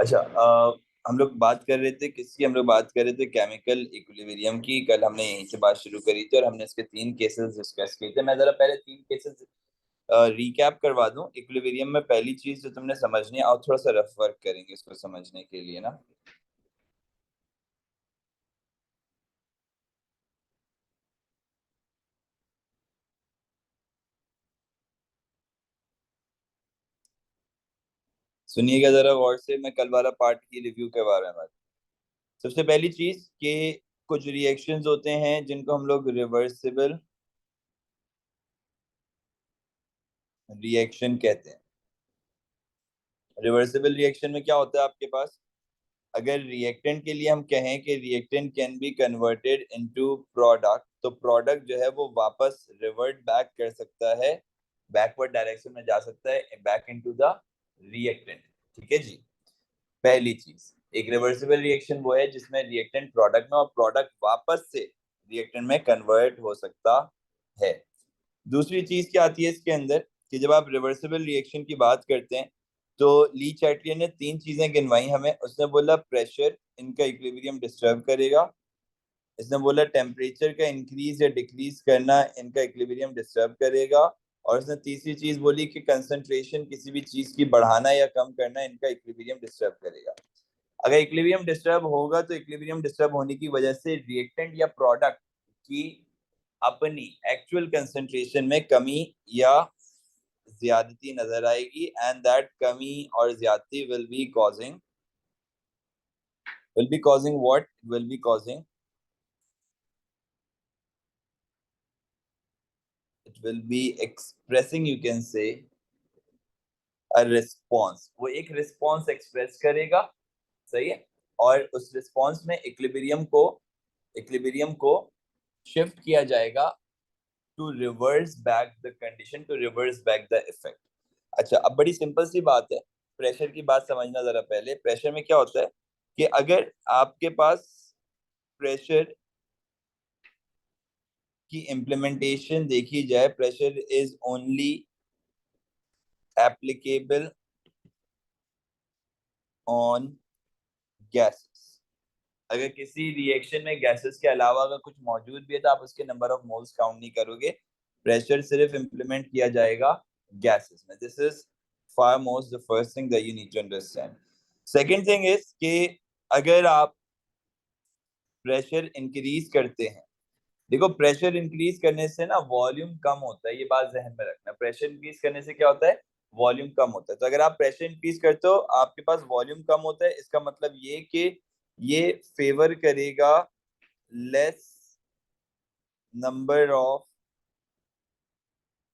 अच्छा, हम लोग बात कर रहे थे किसकी? हम लोग बात कर रहे थे केमिकल इक्विलिब्रियम की। कल हमने यहीं से बात शुरू करी थी और हमने इसके तीन केसेस डिस्कस किए थे। मैं जरा पहले तीन केसेस रिकैप करवा दूं। इक्विलिब्रियम में पहली चीज जो तुमने समझनी है, और थोड़ा सा रफ वर्क करेंगे इसको समझने के लिए ना। सुनिएगा जरा गौर से, मैं कल वाला पार्ट की रिव्यू करवा रहा हूँ। सबसे पहली चीज कि कुछ रिएक्शंस होते हैं जिनको हम लोग रिवर्सिबल रिएक्शन कहते हैं। रिवर्सिबल रिएक्शन में क्या होता है आपके पास? अगर रिएक्टेंट के लिए हम कहें कि reactant can be converted into product, तो प्रोडक्ट जो है वो वापस रिवर्ट बैक कर सकता है, बैकवर्ड डायरेक्शन में जा सकता है, बैक इनटू द रिएक्टेंट। ठीक है जी। पहली चीज, एक रिवर्सिबल रिएक्शन वो है जिसमें रिएक्टेंट प्रोडक्ट में और प्रोडक्ट वापस से रिएक्टेंट में कन्वर्ट हो सकता है। दूसरी चीज क्या आती है इसके अंदर कि जब आप रिवर्सिबल रिएक्शन की बात करते हैं तो ली चैटलियर ने तीन चीजें गिनवाई हमें। उसने बोला प्रेशर इनका इक्विलिब्रियम डिस्टर्ब करेगा, इसने बोला टेम्परेचर का इंक्रीज या डिक्रीज करना इनका इक्विलिब्रियम डिस्टर्ब करेगा, और उसने तीसरी चीज बोली कि कंसंट्रेशन किसी भी चीज की बढ़ाना या कम करना इनका इक्विलिब्रियम डिस्टर्ब करेगा। अगर इक्विलिब्रियम डिस्टर्ब होगा तो इक्विलिब्रियम डिस्टर्ब होने की वजह से रिएक्टेंट या प्रोडक्ट की अपनी एक्चुअल कंसंट्रेशन में कमी या ज्यादती नजर आएगी, एंड दैट कमी और ज्यादती will be causing what? It will be expressing, you can say, a response। वो एक रिस्पॉन्स एक्सप्रेस करेगा, सही है। और उस रिस्पॉन्स में इक्विलिब्रियम को शिफ्ट किया जाएगा to reverse back the condition, to reverse back the effect. अच्छा, अब बड़ी सिंपल सी बात है। प्रेशर की बात समझना जरा। पहले प्रेशर में क्या होता है कि अगर आपके पास प्रेशर की इम्प्लीमेंटेशन देखी जाए, pressure is only applicable on gases. अगर किसी रिएक्शन में गैसेस के अलावा अगर कुछ मौजूद भी है तो आप उसके नंबर ऑफ मोल्स काउंट नहीं करोगे। प्रेशर सिर्फ इम्प्लीमेंट किया जाएगा गैसेस में। This is far most the first thing that you need to understand. Second thing is कि अगर आप प्रेशर इंक्रीज करते हैं, देखो प्रेशर इंक्रीज करने से ना वॉल्यूम कम होता है, ये बात जहन में रखना। प्रेशर इंक्रीज करने से क्या होता है? वॉल्यूम कम होता है। तो अगर आप प्रेशर इंक्रीज करते हो आपके पास वॉल्यूम कम होता है, इसका मतलब ये कि ये फेवर करेगा less number of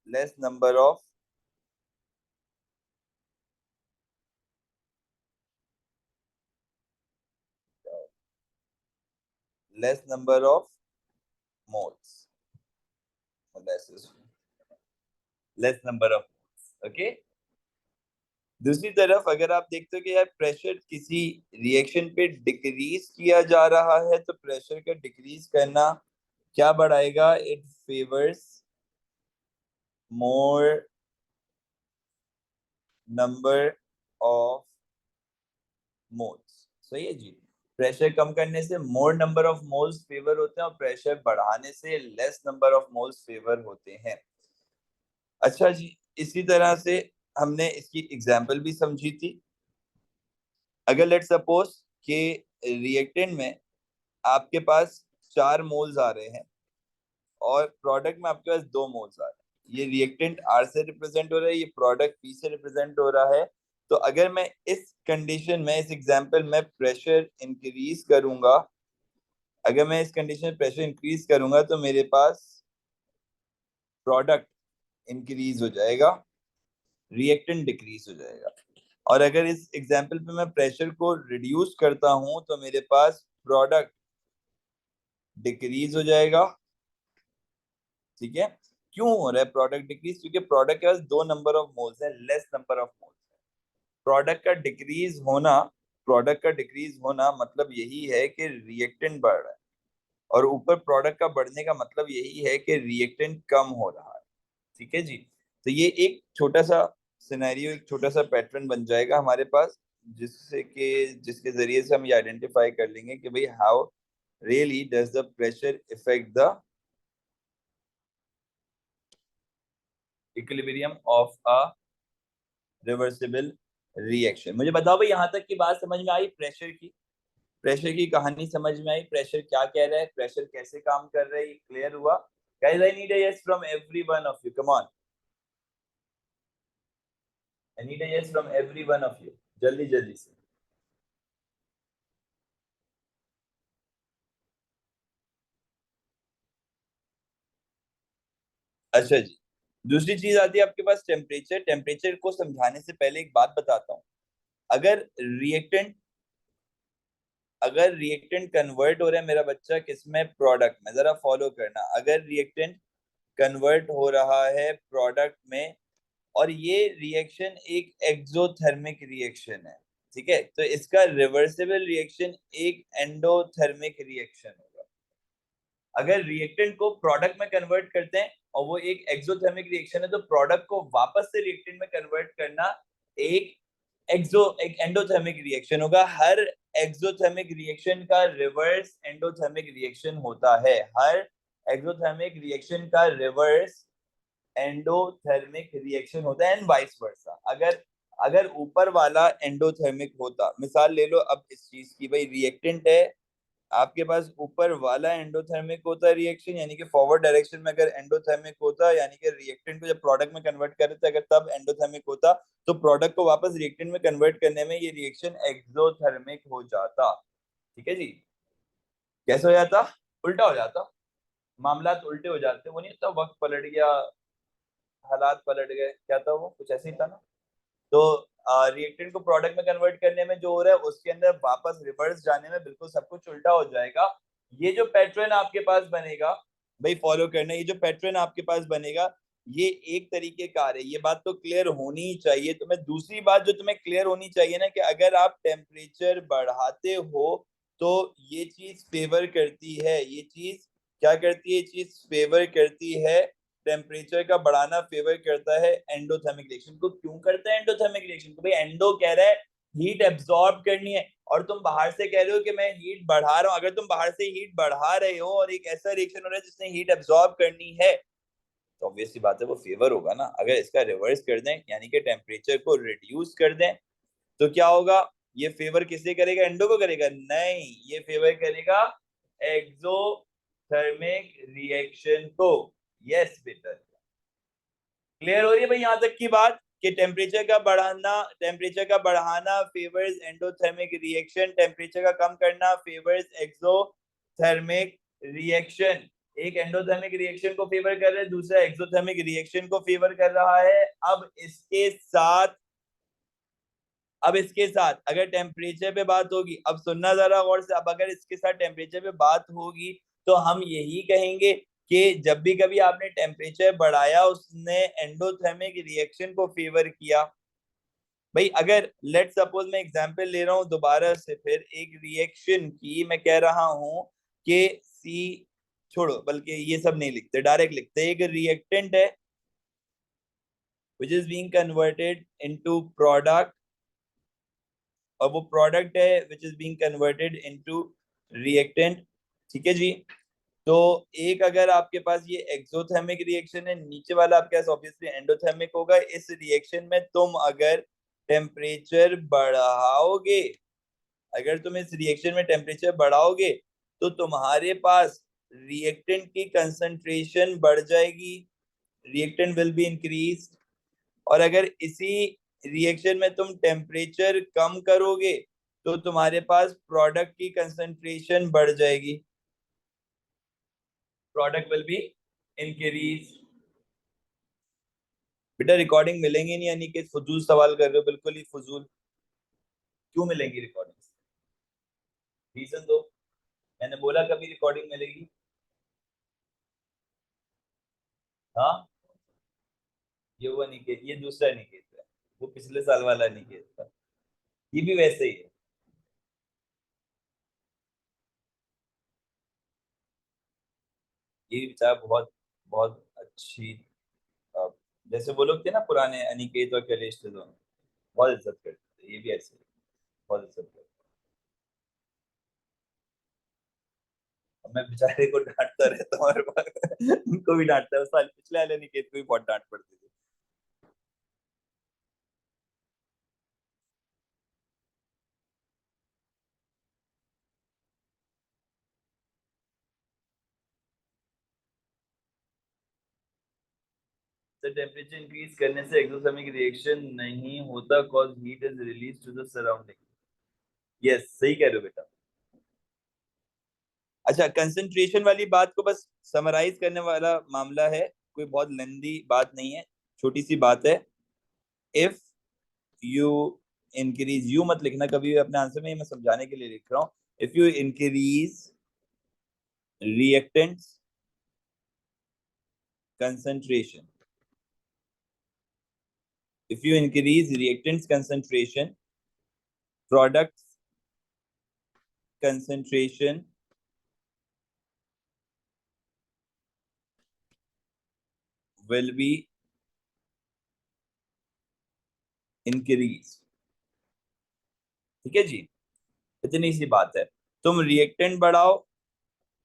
less number of less number of moles, less number of moles. Okay. दूसरी तरफ अगर आप देखते हो कि यार प्रेशर किसी रिएक्शन पे डिक्रीज किया जा रहा है, तो प्रेशर का डिक्रीज करना क्या बढ़ाएगा? It favours more number of moles. सही है जी। प्रेशर कम करने से मोर नंबर ऑफ मोल्स फेवर होते हैं और प्रेशर बढ़ाने से less number of moles favour होते हैं। अच्छा जी, इसी तरह से हमने इसकी एग्जाम्पल भी समझी थी। अगर लेट सपोज कि रिएक्टेंट में आपके पास 4 मोल्स आ रहे हैं और प्रोडक्ट में आपके पास 2 मोल्स आ रहे हैं। ये रिएक्टेंट आर से रिप्रेजेंट हो रहा है, ये प्रोडक्ट पी से रिप्रेजेंट हो रहा है। तो अगर मैं इस कंडीशन में, इस एग्जांपल में प्रेशर इंक्रीज करूंगा, अगर मैं इस कंडीशन में प्रेशर इंक्रीज करूंगा तो मेरे पास प्रोडक्ट इंक्रीज हो जाएगा, रिएक्टेंट डिक्रीज हो जाएगा। और अगर इस एग्जांपल पे मैं प्रेशर को रिड्यूस करता हूं तो मेरे पास प्रोडक्ट डिक्रीज हो जाएगा। ठीक है। क्यों हो रहा है प्रोडक्ट डिक्रीज? क्योंकि प्रोडक्ट के पास 2 नंबर ऑफ मोल्स है, लेस नंबर ऑफ मोल्स है। प्रोडक्ट का डिक्रीज होना प्रोडक्ट का डिक्रीज होना मतलब यही है कि रिएक्टेंट बढ़ रहा है, और ऊपर प्रोडक्ट का बढ़ने का मतलब यही है कि रिएक्टेंट कम हो रहा है। ठीक है जी। तो ये एक छोटा सा सिनेरियो, एक छोटा सा पैटर्न बन जाएगा हमारे पास, जिसके जरिए से हम ये आइडेंटिफाई कर लेंगे कि भाई how really does the pressure effect the equilibrium of a reversible reaction. मुझे बताओ भाई, यहाँ तक की बात समझ में आई? प्रेशर की कहानी समझ में आई? प्रेशर क्या कह रहा है, प्रेशर कैसे काम कर रहा है, ये क्लियर हुआ? Guys I need a yes from every one of you, come on, I need a yes from every one of you, जल्दी जल्दी से। अच्छा जी, दूसरी चीज आती है आपके पास टेम्परेचर। टेम्परेचर को समझाने से पहले एक बात बताता हूँ। अगर रिएक्टेंट अगर रिएक्टेंट कन्वर्ट हो रहा है मेरा बच्चा किसमें, प्रोडक्ट में, जरा फॉलो करना। अगर रिएक्टेंट कन्वर्ट हो रहा है प्रोडक्ट में और ये रिएक्शन एक एक्सोथर्मिक रिएक्शन है, ठीक है, तो इसका रिवर्सिबल रिएक्शन एक एंडोथर्मिक रिएक्शन होगा। अगर रिएक्टेंट को प्रोडक्ट में कन्वर्ट करते हैं और वो एक एक्सोथर्मिक रिएक्शन है, तो प्रोडक्ट को वापस से रिएक्टेंट में कन्वर्ट करना एक एक एंडोथर्मिक रिएक्शन होगा। हर एक्सोथर्मिक रिएक्शन का रिवर्स एंडोथर्मिक रिएक्शन होता है। हर एक्सोथर्मिक रिएक्शन का रिवर्स एंडोथर्मिक रिएक्शन होता है, एंड वाइस वर्सा। अगर अगर ऊपर वाला एंडोथर्मिक होता, मिसाल ले लो अब इस चीज की, भाई रिएक्टेंट है आपके पास, ऊपर वाला एंडोथर्मिक होता है रिएक्शन, यानी कि फॉरवर्ड डायरेक्शन में अगर एंडोथर्मिक होता, यानी कि रिएक्टेंट को जब प्रोडक्ट में कन्वर्ट कर रहे थे अगर तब एंडोथर्मिक होता, तो प्रोडक्ट को वापस रिएक्टेंट में कन्वर्ट करने में ये रिएक्शन एक्सोथर्मिक हो जाता। ठीक है जी, कैसे हो जाता? उल्टा हो जाता, मामला उल्टे हो जाते। वो नहीं होता वक्त पलट गया, हालात पलट गए, क्या था वो, कुछ ऐसे ही था ना। तो रिएक्टेंट को प्रोडक्ट में कन्वर्ट करने में जो हो रहा है उसके अंदर वापस रिवर्स जाने में बिल्कुल सब कुछ उल्टा हो जाएगा। ये जो पैटर्न आपके पास बनेगा, भाई फॉलो करना, ये जो पैटर्न आपके पास बनेगा ये एक तरीके कार है। ये बात तो क्लियर होनी ही चाहिए तुम्हें। दूसरी बात जो तुम्हें क्लियर होनी चाहिए ना, कि अगर आप टेम्परेचर बढ़ाते हो तो ये चीज फेवर करती है, ये चीज क्या करती है, ये चीज फेवर करती है, टेम्परेचर का बढ़ाना फेवर करता है एंडोथर्मिक रिएक्शन को। क्यों करता है एंडोथर्मिक रिएक्शन को? भाई एंडो कह रहा है हीट एब्सॉर्ब करनी है, और तुम बाहर से कह रहे हो कि मैं हीट बढ़ा रहा हूं। अगर तुम बाहर से हीट बढ़ा रहे हो और एक ऐसा रिएक्शन हो रहा है जिसने हीट एब्सॉर्ब करनी है, तो ऑब्वियसली बात है वो फेवर होगा ना। अगर इसका रिवर्स कर दें, यानी कि टेम्परेचर को रिड्यूस कर दें, तो क्या होगा? ये फेवर किसे करेगा? एंडो को करेगा? नहीं, ये फेवर करेगा एक्सोथर्मिक रिएक्शन को। यस बेटा, क्लियर हो रही है भाई यहाँ तक की बात, कि टेम्परेचर का बढ़ाना फेवर्स एंडोथर्मिक रिएक्शन, टेम्परेचर का कम करना फेवर्स एक्सोथर्मिक रिएक्शन। एक एंडोथर्मिक रिएक्शन को फेवर कर रहा है, दूसरा एक्सोथर्मिक रिएक्शन को फेवर कर रहा है। अब इसके साथ अगर टेम्परेचर पे बात होगी, अब सुनना जरा गौर से, अब अगर इसके साथ टेम्परेचर पे बात होगी तो हम यही कहेंगे कि जब भी कभी आपने टेम्परेचर बढ़ाया उसने एंडोथर्मिक रिएक्शन को फेवर किया। भाई अगर लेट सपोज मैं एग्जांपल ले रहा हूं दोबारा से, फिर एक रिएक्शन की मैं कह रहा हूं कि सी, छोड़ो बल्कि ये सब नहीं लिखते, डायरेक्ट लिखते, एक रिएक्टेंट है which is being converted into product, और वो प्रोडक्ट है which is being converted into reactant. ठीक है जी, तो एक अगर आपके पास ये एक्सोथर्मिक रिएक्शन है, नीचे वाला आपके पास ऑब्वियसली एंडोथर्मिक होगा। इस रिएक्शन में तुम अगर टेम्परेचर बढ़ाओगे, अगर तुम इस रिएक्शन में टेम्परेचर बढ़ाओगे तो तुम्हारे पास रिएक्टेंट की कंसंट्रेशन बढ़ जाएगी, रिएक्टेंट विल बी इंक्रीज। और अगर इसी रिएक्शन में तुम टेम्परेचर कम करोगे तो तुम्हारे पास प्रोडक्ट की कंसंट्रेशन बढ़ जाएगी, प्रोडक्ट विल बी इंक्रीज। बेटा रिकॉर्डिंग मिलेंगी नहीं, यानी कि फजूल सवाल कर रहे हो, बिल्कुल ही फजूल। क्यों मिलेंगी रिकॉर्डिंग? रीजन दो। मैंने बोला कभी रिकॉर्डिंग मिलेगी? हाँ, ये हुआ निकेत, ये दूसरा निकेत है, वो पिछले साल वाला निकेत था। ये भी वैसे ही है। ये बेचारा बहुत बहुत अच्छी, अ, जैसे वो लोग थे ना पुराने, अनिकेत और कैलेश थे दोनों, बहुत इज्जत करते थे, ये भी ऐसे ही। बहुत अच्छा किया। अब मैं बेचारे को डांटता रहता हूँ हर बार। उनको भी डांटता है, उस साल पिछले वाले निकेत को भी बहुत डांट पड़ती थी। तो टेम्परेचर इंक्रीज करने से एक्सोथर्मिक रिएक्शन नहीं होता, cause heat is release to the surrounding. Yes, सही कह रहे हो बेटा। अच्छा, कंसंट्रेशन वाली बात को बस समराइज करने वाला मामला है, कोई बहुत लंबी बात नहीं है, छोटी सी बात है। इफ यू इंक्रीज, यू मत लिखना कभी भी अपने आंसर में, ये मैं समझाने के लिए लिख रहा हूँ। If you increase reactants concentration, if you increase reactants concentration, products concentration will be increased। ठीक है जी, इतनी सी बात है। तुम रिएक्टेंट बढ़ाओ,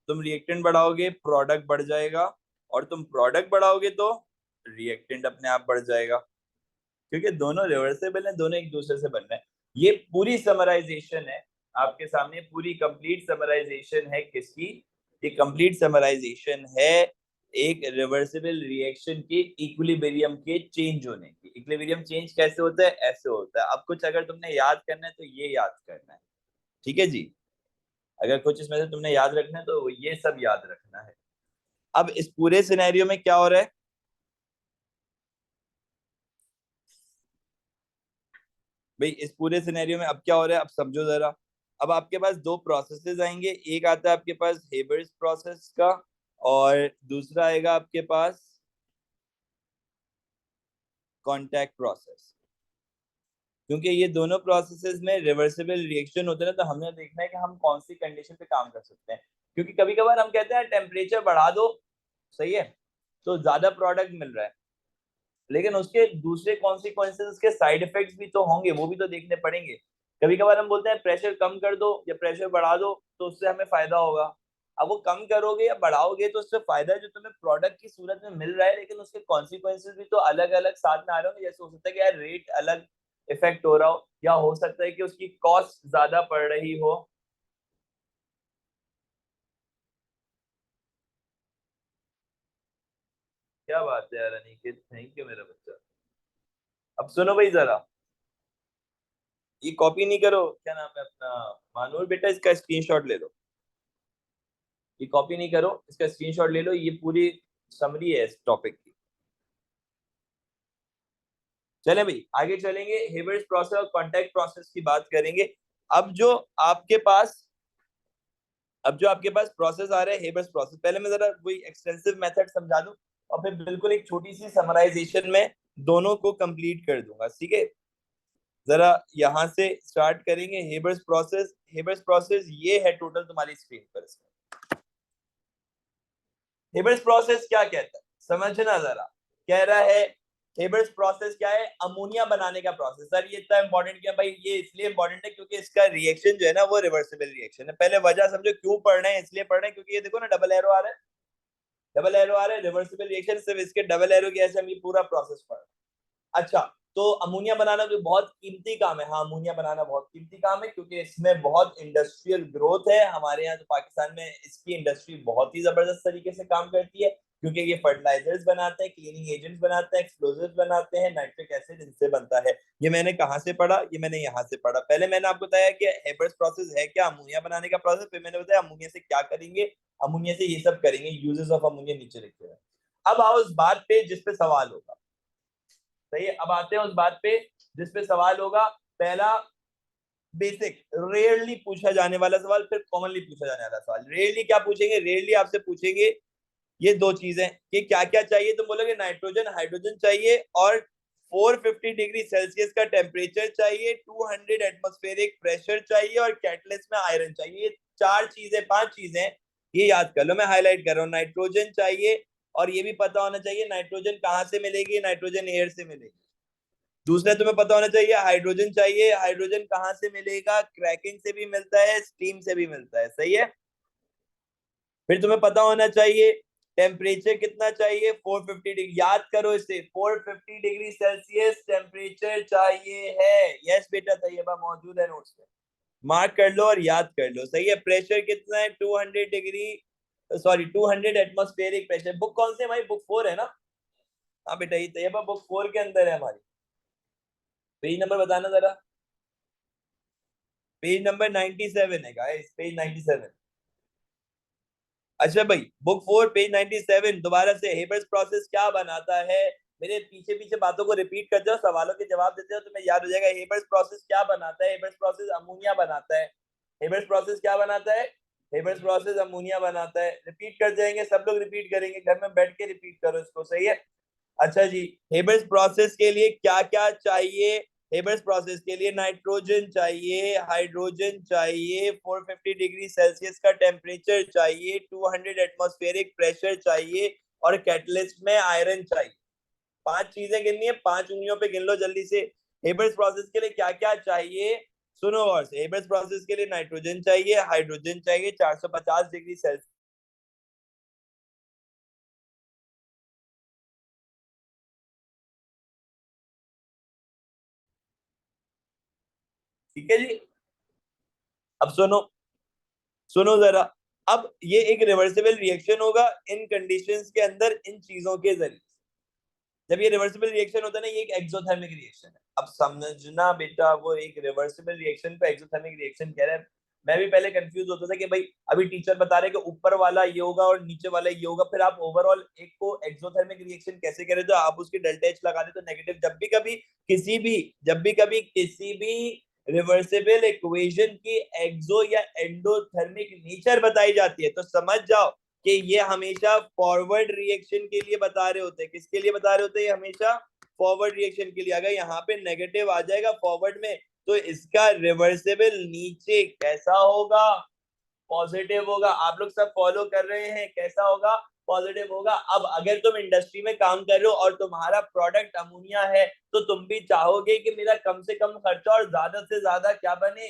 तुम रिएक्टेंट बढ़ाओगे प्रोडक्ट बढ़ जाएगा, और तुम प्रोडक्ट बढ़ाओगे तो रिएक्टेंट अपने आप बढ़ जाएगा, क्योंकि दोनों रिवर्सेबल हैं, दोनों एक दूसरे से बन रहे हैं। ये पूरी समराइजेशन है आपके सामने, पूरी कंप्लीट समराइजेशन है किसकी? ये कंप्लीट समराइजेशन है एक रिवर्सिबल रिएक्शन के इक्विलिब्रियम के चेंज होने की। इक्विलिब्रियम चेंज कैसे होता है? ऐसे होता है। अब कुछ अगर तुमने याद करना है तो ये याद करना है, ठीक है जी। अगर कुछ इसमें से तुमने याद रखना है तो ये सब याद रखना है। अब इस पूरे सिनेरियो में क्या हो रहा है भाई? इस पूरे सिनेरियो में अब क्या हो रहा है, अब समझो जरा। अब आपके पास दो प्रोसेसेस आएंगे, एक आता है आपके पास हेबर्स प्रोसेस का, और दूसरा आएगा आपके पास कॉन्टैक्ट प्रोसेस। क्योंकि ये दोनों प्रोसेसेस में रिवर्सिबल रिएक्शन होते हैं ना, तो हमें देखना है कि हम कौन सी कंडीशन पे काम कर सकते हैं। क्योंकि कभी कभार हम कहते हैं टेम्परेचर बढ़ा दो, सही है, तो ज्यादा प्रोडक्ट मिल रहा है, लेकिन उसके दूसरे कॉन्सिक्वेंसेस, उसके साइड इफेक्ट्स भी तो होंगे, वो भी तो देखने पड़ेंगे। कभी कभार हम बोलते हैं प्रेशर कम कर दो या प्रेशर बढ़ा दो तो उससे हमें फायदा होगा। अब वो कम करोगे या बढ़ाओगे तो उससे फायदा जो तुम्हें प्रोडक्ट की सूरत में मिल रहा है, लेकिन उसके कॉन्सिक्वेंसेस भी तो अलग अलग साथ में आ रहे होंगे। जैसे हो सकता है कि यार रेट अलग इफेक्ट हो रहा हो, या हो सकता है कि उसकी कॉस्ट ज्यादा पड़ रही हो। क्या बात है यार अनिकेत, थैंक यू मेरा बच्चा। अब सुनो भाई जरा, ये कॉपी नहीं करो, क्या नाम है अपना, मानूर बेटा, इसका स्क्रीनशॉट ले लो। ये कॉपी नहीं करो, इसका स्क्रीनशॉट ले लो, ये पूरी समरी है इस टॉपिक की। चले भाई आगे चलेंगे, हेबर्स प्रोसेस और कॉन्टैक्ट प्रोसेस की बात करेंगे। अब जो आपके पास अब जो आपके पास प्रोसेस आ रहा है हेबर्स प्रोसेस, पहले मैं जरा वही एक्सटेंसिव मेथड समझा दूं, और फिर बिल्कुल एक छोटी सी समराइजेशन में दोनों को कंप्लीट कर दूंगा, ठीक है। जरा यहां से स्टार्ट करेंगे। हेबर्स प्रोसेस, हेबर्स प्रोसेस ये है टोटल तुम्हारी स्क्रीन पर। हेबर्स प्रोसेस क्या कहता है समझना जरा। कह रहा है हेबर्स प्रोसेस क्या है? अमोनिया बनाने का प्रोसेस। सर ये इतना इंपॉर्टेंट क्या भाई? ये इसलिए इंपॉर्टेंट है क्योंकि इसका रिएक्शन जो है ना वो रिवर्सिबल रिएक्शन है। पहले वजह समझो क्यों पढ़ रहे हैं, इसलिए पढ़ रहे हैं क्योंकि ये देखो ना डबल एरो आ रहा है, डबल एरो आ रहा है, रिवर्सिबल रिएक्शन, सिर्फ इसके डबल एरो की ऐसे हम ये पूरा प्रोसेस पढ़ रहे हैं। अच्छा, तो अमोनिया बनाना भी बहुत कीमती काम है। हाँ, अमोनिया बनाना बहुत कीमती काम है क्योंकि इसमें बहुत इंडस्ट्रियल ग्रोथ है। हमारे यहाँ तो पाकिस्तान में इसकी इंडस्ट्री बहुत ही जबरदस्त तरीके से काम करती है, क्योंकि ये फर्टिलाइजर्स बनाते हैं, क्लीनिंग एजेंट्स बनाते हैं, एक्सप्लोजिव्स बनाते हैं, नाइट्रिक एसिड इनसे बनता है। ये मैंने कहाँ से पढ़ा? ये मैंने यहाँ से पढ़ा। पहले मैंने आपको बताया कि हेबर्स प्रोसेस है क्या, अमोनिया बनाने का प्रोसेस। फिर मैंने बताया अमोनिया से क्या करेंगे, अमोनिया से ये सब करेंगे, यूजेस ऑफ अमोनिया नीचे लिखे हुए हैं। अब आओ उस बात पे जिस पे सवाल होगा, सही है। अब आते हैं उस बात पे जिस पे सवाल होगा। पहला बेसिक रेयरली पूछा जाने वाला सवाल, फिर कॉमनली पूछा जाने वाला सवाल। रेयरली क्या पूछेंगे? रेयरली आपसे पूछेंगे ये दो चीजें कि क्या क्या चाहिए। तुम बोलोगे नाइट्रोजन हाइड्रोजन चाहिए, और 450 डिग्री सेल्सियस का टेम्परेचर चाहिए, 200 एटमॉस्फेरिक प्रेशर चाहिए, और कैटलिस्ट में आयरन चाहिए। ये चार चीजें, पांच चीजें, ये याद कर लो। मैं हाईलाइट कर रहा हूँ, नाइट्रोजन चाहिए, और ये भी पता होना चाहिए नाइट्रोजन कहाँ से मिलेगी, नाइट्रोजन एयर से मिलेगी। दूसरा तुम्हें पता होना चाहिए हाइड्रोजन चाहिए। हाइड्रोजन कहाँ से मिलेगा? क्रैकिंग से भी मिलता है, स्टीम से भी मिलता है, सही है। फिर तुम्हें पता होना चाहिए टेम्परेचर कितना चाहिए, 450 डिग्री। याद करो इसे, 450 डिग्री सेल्सियस टेम्परेचर चाहिए है। यस बेटा, तैयबा मौजूद है नोट्स में, मार्क कर लो और याद कर लो, सही है। प्रेशर कितना है? 200 degree, sorry 200 atmospheric pressure. Book कौन सी है भाई? बुक 4 है ना? हाँ बेटा, ये तैयबा बुक 4 के अंदर है हमारी। पेज नंबर बताना जरा। पेज नंबर 97 है गाइस, पेज 97। अच्छा भाई, बुक 4 पेज 97, दोबारा से, हेबर्स प्रोसेस क्या बनाता है? मेरे पीछे पीछे बातों को रिपीट करते हो, सवालों के जवाब देते हो, तुम्हें याद हो जाएगा। हेबर्स प्रोसेस क्या बनाता है? हेबर्स प्रोसेस अमोनिया बनाता है। हेबर्स प्रोसेस क्या बनाता है? हेबर्स प्रोसेस अमोनिया बनाता है। रिपीट कर जाएंगे, सब लोग रिपीट करेंगे, घर में बैठ के रिपीट करो इसको, सही है। अच्छा जी, हेबर्स प्रोसेस के लिए क्या क्या चाहिए? हेबर्स प्रोसेस के लिए नाइट्रोजन चाहिए, हाइड्रोजन चाहिए, 450 डिग्री सेल्सियस का टेम्परेचर चाहिए, 200 एटमॉस्फेरिक प्रेशर चाहिए, और कैटलिस्ट में आयरन चाहिए। 5 चीजें गिननी है, 5 उंगलियों पे गिन लो जल्दी से। हेबर्स प्रोसेस के लिए क्या क्या चाहिए? सुनो और से, हेबर्स प्रोसेस के लिए नाइट्रोजन चाहिए, हाइड्रोजन चाहिए, 450 डिग्री सेल्सियस। ठीक है जी। अब सुनो, सुनो जरा। अब ये एक रिवर्सिबल रिएक्शन होगा इन कंडीशंस के अंदर, इन चीजों के जरिए। जब ये रिवर्सिबल रिएक्शन होता है ना, ये एक एक्सोथर्मिक रिएक्शन है। अब समझना बेटा, वो एक रिवर्सिबल रिएक्शन को एक्सोथर्मिक रिएक्शन कह रहे हैं। मैं भी पहले कंफ्यूज होता था कि भाई अभी टीचर बता रहे कि ऊपर वाला ये होगा और नीचे वाला ये होगा, फिर आप ओवरऑल एक को एक्सोथर्मिक रिएक्शन कैसे करें? तो आप उसके डेल्टा एच लगा दे तो नेगेटिव। जब भी कभी किसी भी, जब भी कभी किसी भी रिवर्सिबल इक्वेशन की एक्सो या एंडोथर्मिक नेचर बताई जाती है, तो समझ जाओ कि ये हमेशा फॉरवर्ड रिएक्शन के लिए बता रहे होते हैं। किसके लिए बता रहे होते हैं? ये हमेशा फॉरवर्ड रिएक्शन के लिए। अगर यहाँ पे नेगेटिव आ जाएगा फॉरवर्ड में, तो इसका रिवर्सिबल नीचे कैसा होगा? पॉजिटिव होगा। आप लोग सब फॉलो कर रहे हैं? कैसा होगा? पॉजिटिव होगा। अब अगर तुम इंडस्ट्री में काम कर रहे हो और तुम्हारा प्रोडक्ट अमोनिया है, तो तुम भी चाहोगे कि मेरा कम से कम खर्चा और ज्यादा से ज्यादा क्या बने?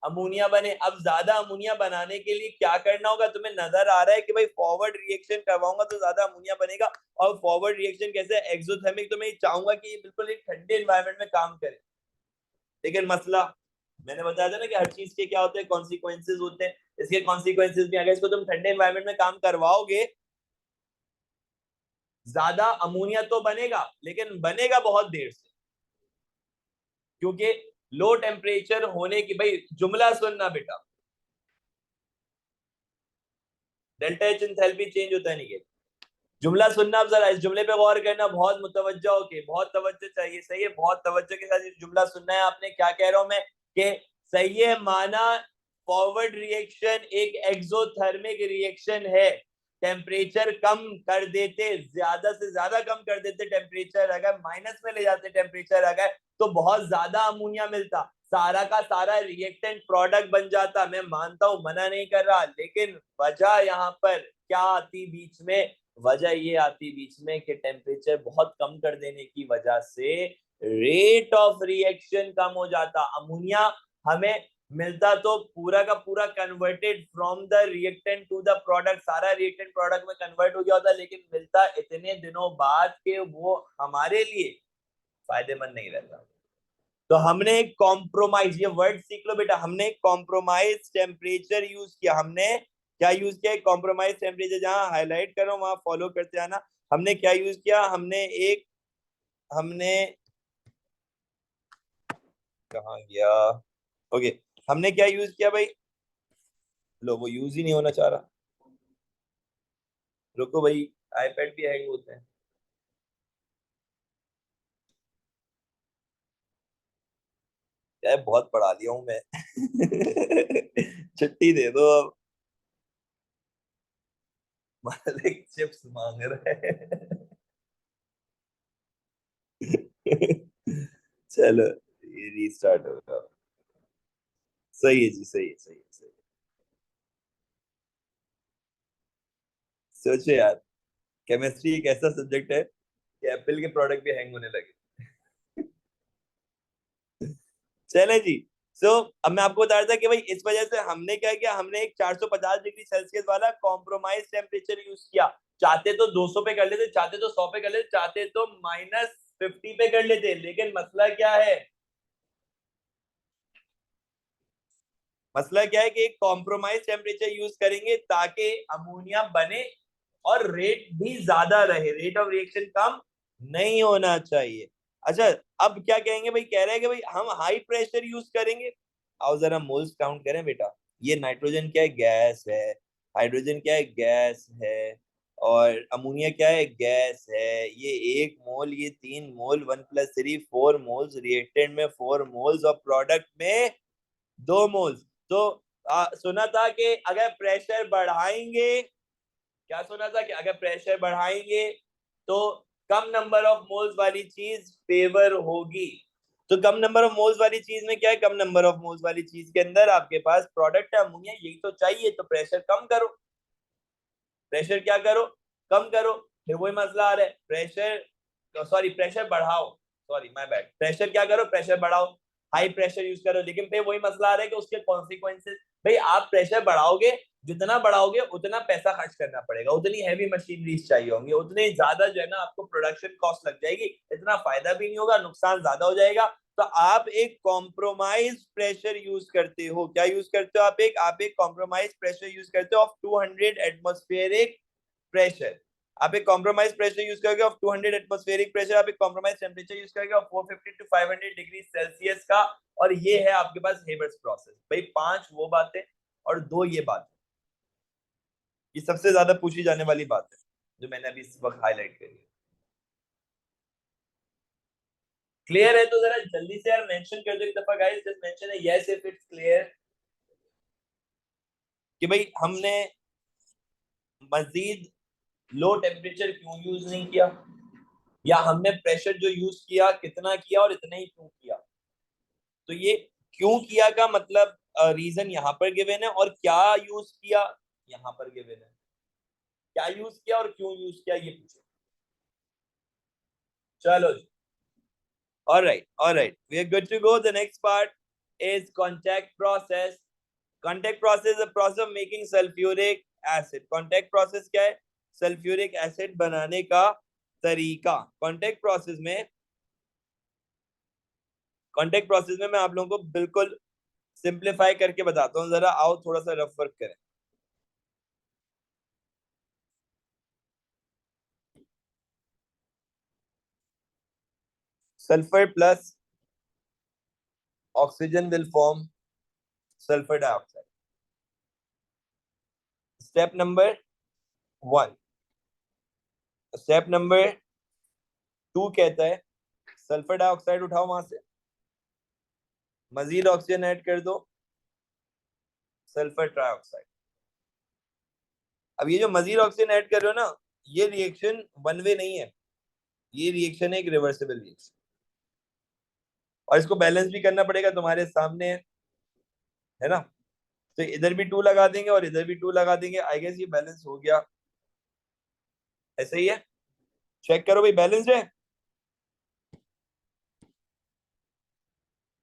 अमोनिया बने। अब ज्यादा अमोनिया बनाने के लिए क्या करना होगा? तुम्हें नजर आ रहा है कि भाई फॉरवर्ड रिएक्शन करवाऊंगा तो ज्यादा अमोनिया बनेगा। और फॉरवर्ड रिएक्शन कैसे? एक्सोथर्मिक। तो मैं चाहूंगा कि ये बिल्कुल एक ठंडे एनवायरनमेंट में काम करे। लेकिन मसला, मैंने बताया था ना कि हर चीज के क्या होते हैं, कॉन्सिक्वेंसेज होते हैं। इसके कॉन्सिक्वेंसेज भी, अगर इसको तुम ठंडे एनवायरनमेंट में काम करवाओगे, ज्यादा अमोनिया तो बनेगा, लेकिन बनेगा बहुत देर से, क्योंकि लो टेम्परेचर होने की। भाई जुमला सुनना बेटा, डेल्टा एच एंथैल्पी चेंज होता है नहीं? जुमला सुनना। अब जरा इस जुमले पे गौर करना, बहुत मुतवज्जो होके, बहुत तवज्जो चाहिए, सही है। बहुत तवज्जो के साथ इस जुमला सुनना है आपने। क्या कह रहा हूं मैं कि सही है, माना फॉरवर्ड रिएक्शन एक एक्सोथर्मिक रिएक्शन है। टेम्परेचर कम कर देते, ज्यादा से ज्यादा कम कर देते टेम्परेचर, अगर माइनस में ले जाते टेम्परेचर अगर, तो बहुत ज्यादा अमोनिया मिलता, सारा का सारा रिएक्टेंट प्रोडक्ट बन जाता। मैं मानता हूं, मना नहीं कर रहा, लेकिन वजह यहाँ पर क्या आती बीच में? वजह ये आती बीच में कि टेम्परेचर बहुत कम कर देने की वजह से रेट ऑफ रिएक्शन कम हो जाता। अमोनिया हमें मिलता तो पूरा का पूरा converted from the reactant to the product, सारा रिएक्टेंट प्रोडक्ट में कन्वर्ट हो गया होता, लेकिन मिलता इतने दिनों बाद के वो हमारे लिए फायदेमंद नहीं रहता। तो हमने एक कॉम्प्रोमाइज, ये वर्ड सीख लो बेटा, हमने कॉम्प्रोमाइज टेम्परेचर यूज किया। हमने क्या यूज किया? कॉम्प्रोमाइज टेम्परेचर, जहां हाईलाइट कर रहा हूं वहां फॉलो करते आना। हमने क्या यूज किया? हमने एक, हमने कहा गया, ओके, हमने क्या यूज किया भाई? लो, वो यूज ही नहीं होना चाह रहा। रुको भाई, आईपैड भी हैंग होते हैं। यार बहुत पढ़ा लिया हूं मैं। छुट्टी दे दो अब। मालिक चिप्स मांग रहे हैं। चलो, ये रीस्टार्ट होगा। सही है जी, सही है, सही है, सही है। सोचो यार, केमिस्ट्री एक ऐसा सब्जेक्ट है कि एप्पल के प्रोडक्ट भी हैंग होने लगे। चले जी। सो अब मैं आपको बता रहा था कि भाई इस वजह से हमने क्या किया, हमने एक 450 डिग्री सेल्सियस वाला कॉम्प्रोमाइज टेम्परेचर यूज किया। चाहते तो 200 पे कर लेते, चाहते तो 100 पे कर लेते, चाहते तो -50 पे कर लेते, लेकिन मसला क्या है, मसला क्या है कि एक कॉम्प्रोमाइज टेम्परेचर यूज करेंगे ताकि अमोनिया बने और रेट भी ज्यादा रहे, रेट ऑफ रिएक्शन कम नहीं होना चाहिए। अच्छा, अब क्या कहेंगे भाई, कह रहे हैं कि भाई हम हाई प्रेशर यूज करेंगे। आओ जरा मोल्स काउंट करें बेटा। ये नाइट्रोजन क्या है, गैस है। हाइड्रोजन क्या है, गैस है। और अमोनिया क्या है, गैस है। ये 1 मोल, ये 3 मोल, 1 + 3 4 मोल्स, रिएक्टेंट में 4 मोल्स और प्रोडक्ट में 2 मोल्स। तो सुना था कि अगर प्रेशर बढ़ाएंगे, क्या सुना था कि अगर प्रेशर बढ़ाएंगे तो कम नंबर ऑफ मोल्स वाली चीज फेवर होगी। तो कम नंबर ऑफ मोल्स वाली चीज में क्या है, कम नंबर ऑफ मोल्स वाली चीज के अंदर आपके पास प्रोडक्ट है अमोनिया, यही तो चाहिए, तो प्रेशर कम करो। प्रेशर क्या करो, कम करो। फिर वही मसला आ रहा है, प्रेशर सॉरी प्रेशर बढ़ाओ, सॉरी माय बैड, प्रेशर क्या करो, प्रेशर बढ़ाओ, हाई प्रेशर यूज करो। लेकिन फिर वही मसला आ रहा है कि उसके कॉन्सिक्वेंसेस, भाई आप प्रेशर बढ़ाओगे, जितना बढ़ाओगे उतना पैसा खर्च करना पड़ेगा, उतनी हैवी मशीनरीज चाहिए होंगी, उतने ज्यादा जो है ना आपको प्रोडक्शन कॉस्ट लग जाएगी, इतना फायदा भी नहीं होगा, नुकसान ज्यादा हो जाएगा। तो आप एक कॉम्प्रोमाइज प्रेशर यूज करते हो, क्या यूज करते हो आप एक कॉम्प्रोमाइज प्रेशर यूज करते हो ऑफ 200 एटमॉस्फेरिक प्रेशर। आप एक कॉम्प्रोमाइज प्रेशर यूज करोगे ऑफ 200 एटमॉस्फेरिक प्रेशर, आप एक कॉम्प्रोमाइज टेम्परेचर यूज करोगे ऑफ 450 टू 500 डिग्री सेल्सियस का। और ये है आपके पास हेबर्स प्रोसेस। भाई 5 वो बातें और 2 ये बात, ये सबसे ज्यादा पूछी जाने वाली बात है जो मैंने अभी इस वक्त हाईलाइट करी है। क्लियर है तो जरा जल्दी से यार मेंशन कर दो एक दफा गाइस, जस्ट मेंशन है यस इफ इट्स क्लियर, कि भाई हमने मजीद लो टेम्परेचर क्यों यूज नहीं किया, या हमने प्रेशर जो यूज किया कितना किया और इतना ही क्यों किया। तो ये क्यों किया का मतलब रीजन यहाँ पर गिवन है, और क्या यूज किया यहाँ पर गिवन है। क्या यूज किया और क्यों यूज किया ये पूछो। चलो जी, all right, we are good to go. The next part is contact process. Contact process is a process of making sulfuric acid. Contact process क्या है, सल्फ्यूरिक एसिड बनाने का तरीका। कॉन्टेक्ट प्रोसेस में मैं आप लोगों को बिल्कुल सिंप्लीफाई करके बताता हूँ, जरा आओ थोड़ा सा रफ वर्क करें। Sulphur plus oxygen will form sulphur dioxide. Step number 1। Step number 2 कहता है सल्फर डाइऑक्साइड उठाओ वहां से, मजीद ऑक्सीजन ऐड कर दो, सल्फर ट्राइऑक्साइड। अब ये जो मजीद ऑक्सीजन ऐड कर रहे हो ना, ये रिएक्शन वन वे नहीं है, ये रिएक्शन है एक रिवर्सिबल रिएक्शन, और इसको बैलेंस भी करना पड़ेगा, तुम्हारे सामने है ना। तो इधर भी 2 लगा देंगे और इधर भी 2 लगा देंगे, आई गेस ये बैलेंस हो गया, ऐसे ही है। चेक करो भाई बैलेंस है।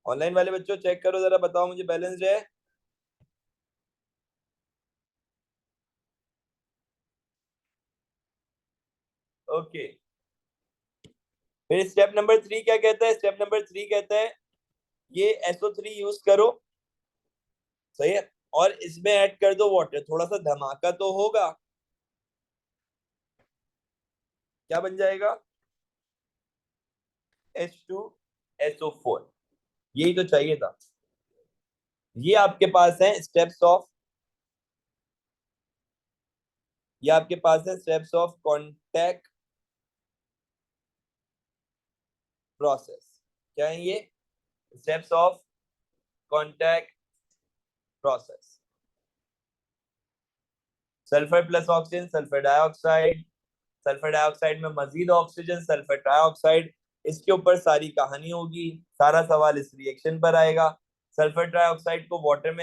ऑनलाइन वाले बच्चों चेक करो जरा, बताओ मुझे बैलेंस है। ओके। फिर स्टेप नंबर 3 क्या कहता है, स्टेप नंबर 3 कहता है ये SO3 यूज करो, सही है, और इसमें ऐड कर दो वाटर, थोड़ा सा धमाका तो होगा, क्या बन जाएगा, H2SO4। यही तो चाहिए था। ये आपके पास है स्टेप्स ऑफ, ये आपके पास है स्टेप्स ऑफ कॉन्टैक्ट प्रोसेस। क्या है ये, steps of contact process. Sulphur plus oxygen sulphur dioxide, sulphur dioxide में मजीद ऑक्सीजन सल्फर ट्राइऑक्साइड, इसके ऊपर सारी कहानी होगी, सारा सवाल इस रिएक्शन पर आएगा। सल्फर ट्राइऑक्साइड को वाटर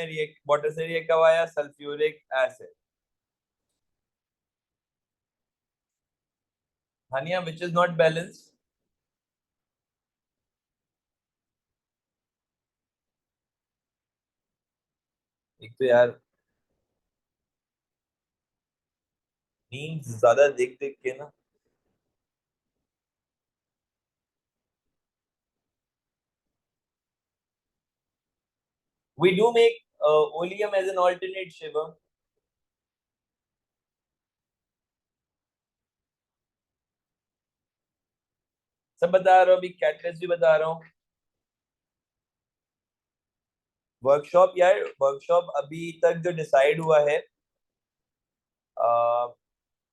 से रिएक्ट करवाया सल्फ्यूरिक एसिड। हानिया विच इज नॉट बैलेंस्ड। एक तो यार मीम्स ज्यादा देख देख के ना। We do make oleum as an alternate, Shivam. सब बता रहा हूँ, अभी कैटलिस्ट भी बता रहा हूँ। वर्कशॉप यार, वर्कशॉप अभी तक जो डिसाइड हुआ है,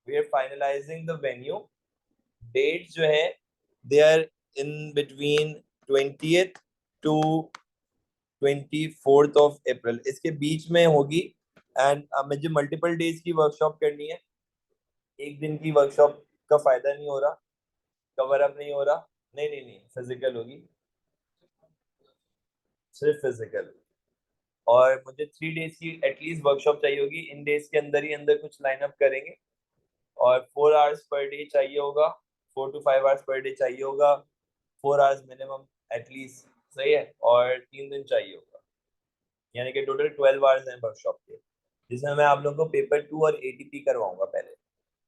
we are finalising the venue. Dates जो है they are in between 20th to 24th of April, इसके बीच में होगी। एंड मुझे मल्टीपल डेज की वर्कशॉप करनी है। एक दिन की वर्कशॉप का फायदा नहीं हो रहा, कवर अप नहीं हो रहा। नहीं नहीं नहीं, फिजिकल होगी, सिर्फ फिजिकल। और मुझे 3 डेज की एटलीस्ट वर्कशॉप चाहिए होगी, इन डेज के अंदर ही अंदर कुछ लाइनअप करेंगे। और 4 आवर्स पर डे चाहिए होगा, 4 to 5 आवर्स पर डे चाहिए होगा, 4 आवर्स मिनिमम एटलीस्ट। सही है, और 3 दिन चाहिए होगा, यानी कि टोटल 12 आवर्स हैं वर्कशॉप के, जिसमें मैं आप लोगों को पेपर 2 और एटीपी करवाऊंगा पहले।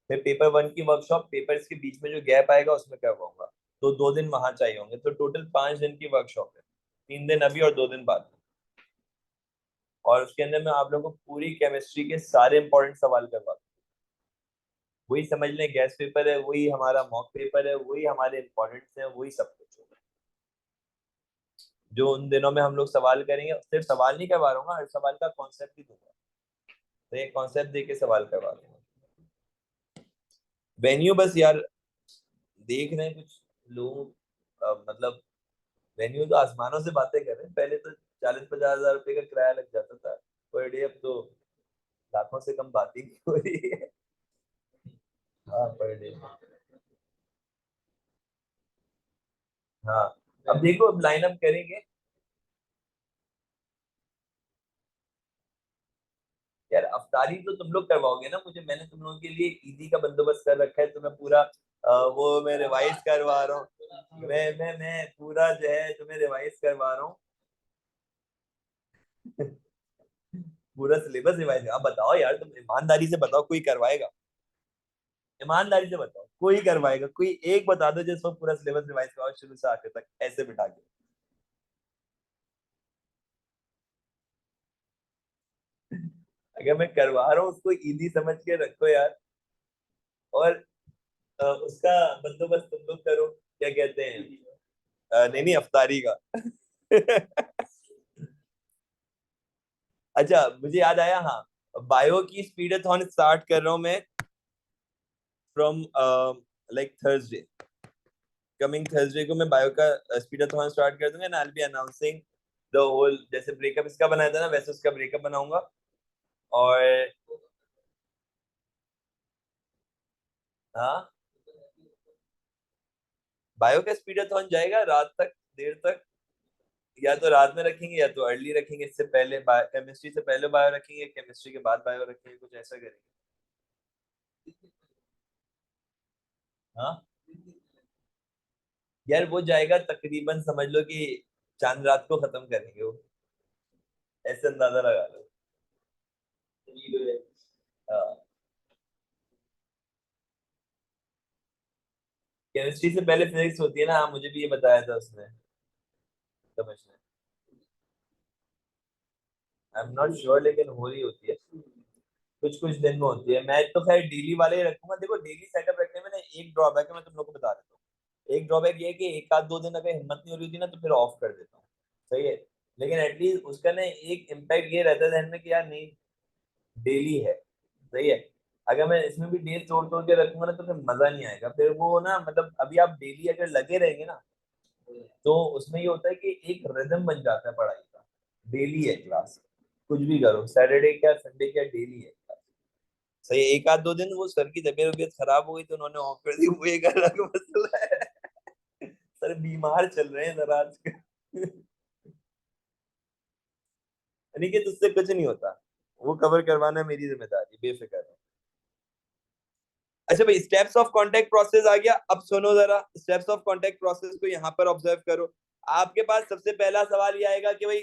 फिर पेपर 1 की वर्कशॉप, पेपर्स के बीच में जो गैप आएगा उसमें करवाऊंगा। तो 2 दिन वहां चाहिए होंगे, तो टोटल 5 दिन की वर्कशॉप है। 3 दिन अभी और 2 दिन बाद। और उसके अंदर मैं आप लोगों को पूरी केमिस्ट्री के सारे इंपॉर्टेंट सवाल करवा दूँ। वही समझ लें गैस पेपर है, वही हमारा मॉक पेपर है, वही हमारे इंपॉर्टेंट है, वही सब कुछ होगा। जो उन दिनों में हम लोग सवाल करेंगे, सिर्फ सवाल नहीं करवा रहा हूँ, हर सवाल का कॉन्सेप्ट भी दूंगा। तो एक कॉन्सेप्ट दे के सवाल करवा दूंगा। वेन्यू बस यार देख रहे हैं कुछ लोग, मतलब वेन्यू तो आसमानों से बातें कर रहे हैं। पहले तो 40-50 हजार रुपए का किराया लग जाता था पर डे, अब तो लाखों से कम बात ही नहीं हो रही है। हाँ, पर डे। हाँ, अब देखो, अब लाइन अप करेंगे। यार अफ्तारी तो तुम लोग करवाओगे ना मुझे, मैंने तुम लोगों के लिए ईदी का बंदोबस्त कर रखा है, तो मैं पूरा वो मैं रिवाइज करवा रहा हूँ। मैं पूरा जो है तुम्हें रिवाइज करवा रहा हूँ। पूरा सिलेबस रिवाइज। अब बताओ यार, तुम ईमानदारी से बताओ, कोई करवाएगा? ईमानदारी से बताओ, कोई करवाएगा? कोई एक बता दो जिसको पूरा सिलेबस रिवाइज करवाओ शुरू से आखिर तक ऐसे बिठा के। अगर मैं करवा रहा हूँ उसको इजी समझ के रखो यार। और उसका बंदोबस्त तुम लोग करो, क्या कहते हैं, नहीं नहीं, अफ्तारी का। अच्छा, मुझे याद आया, हाँ, बायो की स्पीडाथॉन स्टार्ट कर रहा हूँ मैं from like Thursday. Coming Thursday को मैं बायो का स्पीडाथॉन स्टार्ट कर दूंगा, and I will be announcing the whole, जैसे ब्रेकअप इसका बनाया था ना वैसे उसका ब्रेकअप बनाऊंगा। और हाँ, बायो का स्पीडाथॉन जाएगा रात तक, देर तक। या तो रात में रखेंगे या तो अर्ली रखेंगे, इससे पहले केमिस्ट्री से पहले बायो रखेंगे, केमिस्ट्री के बाद बायो रखेंगे, कुछ ऐसा करेंगे। हाँ यार, वो जाएगा तकरीबन, समझ लो कि चांद रात को खत्म करेंगे वो, ऐसे अंदाजा लगा लो। हाँ, केमिस्ट्री से पहले फिजिक्स होती है ना, हाँ मुझे भी ये बताया था उसने, समझना। आई एम नॉट श्योर, लेकिन हो रही होती है, कुछ कुछ दिन में होती है। मैं तो खैर डेली वाले ही रखूंगा। देखो, डेली सेटअप रखने में ना एक ड्रॉबैक है, मैं तुम लोग को बता देता हूँ। एक ड्रॉबैक ये है कि एक आध 2 दिन अगर हिम्मत नहीं हो रही थी ना तो फिर ऑफ कर देता हूँ। सही है, लेकिन एटलीस्ट उसका ना एक इम्पैक्ट ये रहता है ध्यान में कि यार नहीं, डेली है। सही है। अगर मैं इसमें भी डेज तोड़ तोड़ के रखूंगा ना तो फिर मजा नहीं आएगा। फिर वो ना, मतलब अभी आप डेली अगर लगे रहेंगे ना, तो उसमें ये होता है कि एक रिदम बन जाता है पढ़ाई का। डेली है क्लास, कुछ भी करो, सैटरडे क्या संडे क्या, डेली है क्लास। सही है। एक आध 2 दिन वो सर की तबीयत वबीयत खराब हो गई तो उन्होंने ऑफ कर दी, वो एक अलग मसला है। सर बीमार चल रहे हैं सर आजकल। यानी कि तुझसे कुछ नहीं होता, वो कवर करवाना मेरी जिम्मेदारी, बेफिक्र रहो। अच्छा भाई, स्टेप्स ऑफ कांटेक्ट प्रोसेस आ गया। अब सुनो जरा, स्टेप्स ऑफ कांटेक्ट प्रोसेस को यहाँ पर ऑब्जर्व करो। आपके पास सबसे पहला सवाल ये आएगा कि भाई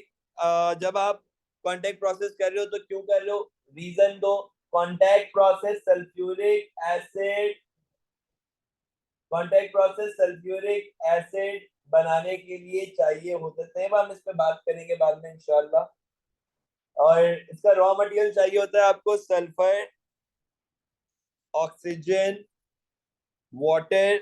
जब आप कांटेक्ट प्रोसेस कर रहे हो तो क्यों कर रहे हो, रीजन दो। Contact process sulphuric acid, contact process sulphuric acid बनाने के लिए चाहिए होता है। हम इस पे बात करेंगे बाद में इंशाल्लाह। और इसका रॉ मटेरियल चाहिए होता है आपको sulphur, oxygen, water,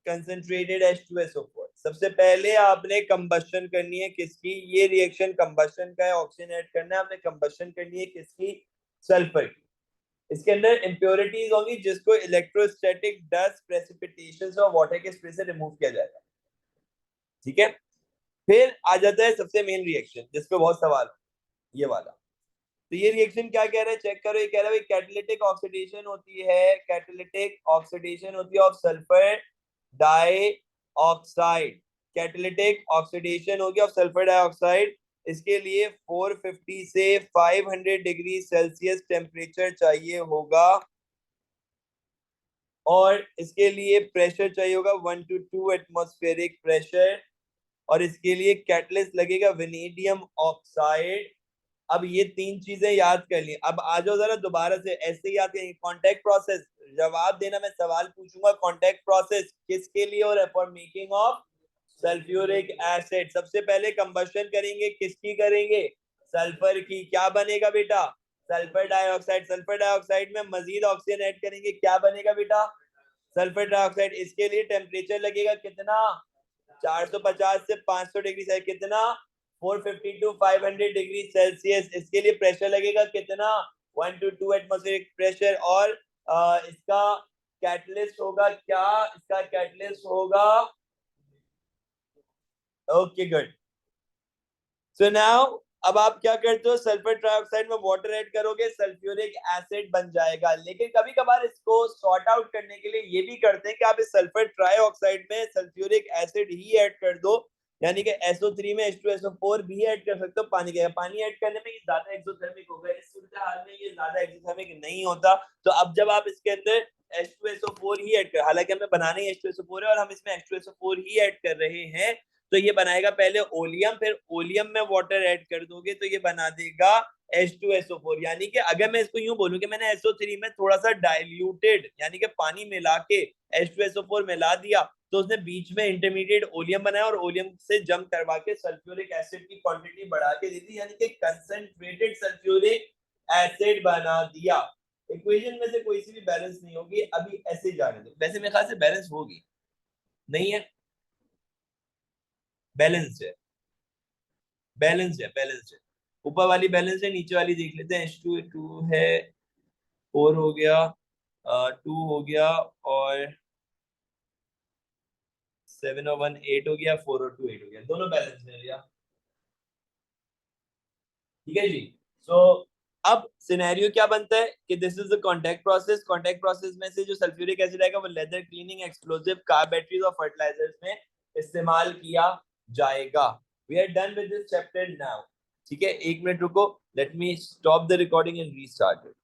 concentrated H2SO4। सबसे पहले आपने कंबशन करनी है किसकी, ये रिएक्शन कंबशन का है, ऑक्सीजन ऐड करना है आपने, कंबशन करनी है किसकी, सल्फर की। इसके अंदर इंप्योरिटीज होंगी जिसको इलेक्ट्रोस्टैटिक डस्ट प्रेसिपिटेशन और वाटर के स्प्रे से रिमूव किया जाएगा। ठीक है, फिर आ जाता है सबसे मेन रिएक्शन जिसपे बहुत सवाल, ये वाला। तो ये रिएक्शन क्या कह रहा है, चेक करो। ये कह रहा है कैटालिटिक ऑक्सीडेशन होती है, कैटालिटिक ऑक्सीडेशन होती है of sulphur dioxide, catalytic oxidation होगी ऑफ सल्फर डाइऑक्साइड। इसके लिए 450 से 500 डिग्री सेल्सियस टेम्परेचर चाहिए होगा और इसके लिए प्रेशर चाहिए होगा 1 to 2 एटमॉस्फेरिक प्रेशर। और इसके लिए कैटलिस्ट लगेगा वेनेडियम ऑक्साइड। अब ये तीन चीजें याद कर ली। अब आ जाओ जरा दोबारा से ऐसे ही याद करेंगे। कॉन्टैक्ट प्रोसेस, जवाब देना, मैं सवाल पूछूंगा। कॉन्टैक्ट प्रोसेस किसके लिए हो रहा है, for making of sulphuric acid. सबसे पहले कंबशन करेंगे, किसकी करेंगे, सल्फर की। क्या बनेगा बेटा, सल्फर डाइऑक्साइड। सल्फर डाइऑक्साइड में मजीद ऑक्सीजन ऐड करेंगे, क्या बनेगा बेटा, सल्फर डाइऑक्साइड। इसके लिए टेम्परेचर लगेगा कितना, 450 से 500 डिग्री सेल्सियस, कितना 450 टू 500 डिग्री सेल्सियस। इसके लिए प्रेशर लगेगा कितना, 1 to 2 एटमॉस्फेरिक प्रेशर। और इसका कैटलिस्ट होगा क्या, इसका कैटलिस्ट होगा, ओके गुड। सो नाउ अब आप क्या करते हो, सल्फर ट्राइऑक्साइड में वाटर ऐड करोगे, सल्फ्यूरिक एसिड बन जाएगा। लेकिन कभी कभार इसको सॉर्ट आउट करने के लिए ये भी करते हैं कि आप इस सल्फर ट्राइऑक्साइड में सल्फ्यूरिक एसिड ही ऐड कर दो, यानी कि SO3 में H2SO4 भी ऐड कर सकते हो पानी के। पानी ऐड करने में ये ज्यादा एक्सोथर्मिक होगा, इस सूरत हाल में ये ज्यादा एक्सोथर्मिक नहीं होता। तो अब जब आप इसके अंदर H2SO4 ही ऐड कर, हालांकि हमें बनाना ही H2SO4 है और हम इसमें H2SO4 ही ऐड कर रहे हैं, तो ये बनाएगा पहले ओलियम, फिर ओलियम में वाटर ऐड कर दोगे तो ये बना देगा H2SO4। यानी कि अगर मैं इसको यूं बोलूं कि मैंने SO3 में थोड़ा सा डाइल्यूटेड यानी कि पानी मिला के H2SO4 मिला दिया, तो उसने बीच में इंटरमीडिएट ओलियम बनाया और ओलियम से जम करवा के सल्फ्यूरिक एसिड की क्वांटिटी बढ़ा के दी थी, यानी कि कंसंट्रेटेड सल्फ्यूरिक एसिड बना दिया। इक्वेशन में से कोई सी भी बैलेंस नहीं होगी, अभी ऐसे जाने दो। वैसे मेरे ख्याल से बैलेंस होगी, नहीं है, बैलेंस है, बैलेंस है, बैलेंस है। ऊपर वाली बैलेंस है, नीचे वाली देख लेते हैं। H2 है, 4 हो गया, 2 हो गया, और 7 और 1 8 हो गया, 4 और 2 8 हो गया, दोनों बैलेंस है भैया। ठीक है जी। सो अब सिनेरियो क्या बनता है कि this is the contact process. Contact process में से जो सल्फ्यूरिक एसिड आएगा वो leather cleaning, explosive, car batteries और फर्टिलाइजर्स में इस्तेमाल किया जाएगा। We are done with this chapter now. ठीक है, 1 मिनट रुको, let me stop the recording and restart it.